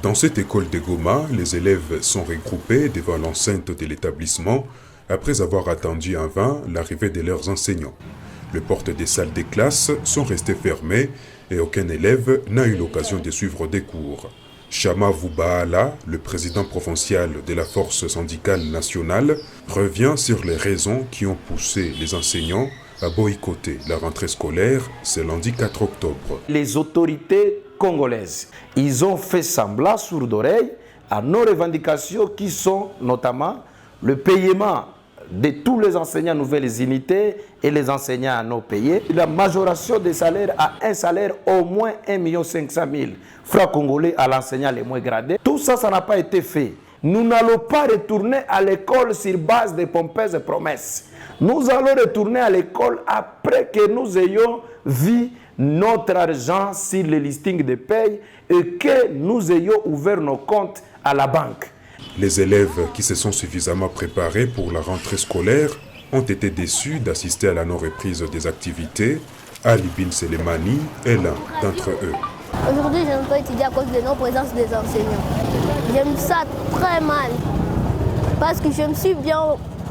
Dans cette école de Goma, les élèves sont regroupés devant l'enceinte de l'établissement après avoir attendu en vain l'arrivée de leurs enseignants. Les portes des salles des classes sont restées fermées et aucun élève n'a eu l'occasion de suivre des cours. Chama Vubaala, le président provincial de la force syndicale nationale, revient sur les raisons qui ont poussé les enseignants à boycotter la rentrée scolaire ce lundi 4 octobre. Les autorités congolaises, ils ont fait semblant sourd d'oreille à nos revendications qui sont notamment le paiement de tous les enseignants nouvelles unités et les enseignants à non payés, la majoration des salaires à un salaire au moins 1 500 000 francs congolais à l'enseignant les moins gradés. Tout ça, ça n'a pas été fait. Nous n'allons pas retourner à l'école sur base de pompeuses promesses. Nous allons retourner à l'école après que nous ayons vu notre argent sur le listing de paye et que nous ayons ouvert nos comptes à la banque. Les élèves qui se sont suffisamment préparés pour la rentrée scolaire ont été déçus d'assister à la non-reprise des activités. Ali Bin Selemani est l'un d'entre eux. Aujourd'hui, je ne peux pas étudier à cause de non-présence des enseignants. J'aime ça très mal parce que je me suis bien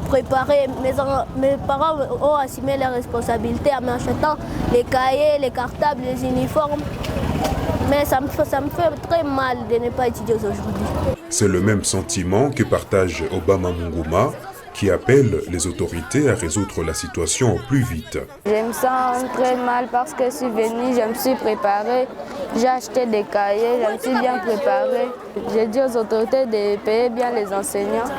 préparé. Mes parents ont assumé leurs responsabilités en m'achetant les cahiers, les cartables, les uniformes. Mais ça me fait très mal de ne pas étudier aujourd'hui. C'est le même sentiment que partage Obama Munguma, qui appelle les autorités à résoudre la situation au plus vite. Je me sens très mal parce que je suis venue, je me suis préparée, j'ai acheté des cahiers, je me suis bien préparée. J'ai dit aux autorités de payer bien les enseignants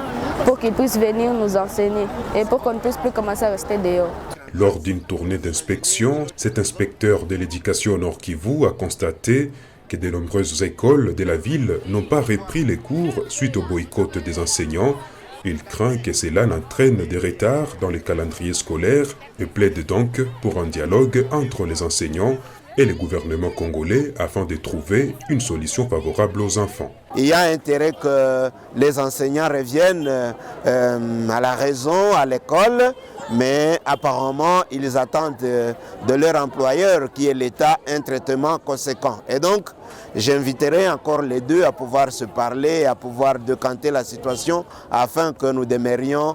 pour qu'ils puissent venir nous enseigner et pour qu'on ne puisse plus commencer à rester dehors. Lors d'une tournée d'inspection, cet inspecteur de l'éducation au Nord Kivu a constaté que de nombreuses écoles de la ville n'ont pas repris les cours suite au boycott des enseignants. Il craint que cela n'entraîne des retards dans les calendriers scolaires et plaide donc pour un dialogue entre les enseignants et le gouvernement congolais afin de trouver une solution favorable aux enfants. Il y a intérêt que les enseignants reviennent à la raison, à l'école, mais apparemment ils attendent de leur employeur, qui est l'État, un traitement conséquent. Et donc, j'inviterai encore les deux à pouvoir se parler, à pouvoir décanter la situation afin que nous demeurions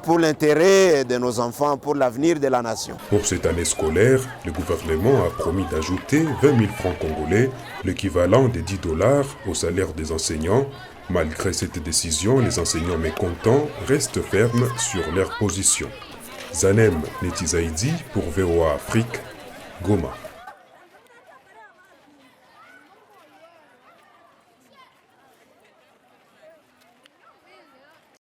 pour l'intérêt de nos enfants, pour l'avenir de la nation. Pour cette année scolaire, le gouvernement a promis d'ajouter 20 000 francs congolais, l'équivalent de $10 au salaire des enseignants. Malgré cette décision, les enseignants mécontents restent fermes sur leur position. Zanem Netizaidi pour VOA Afrique, Goma.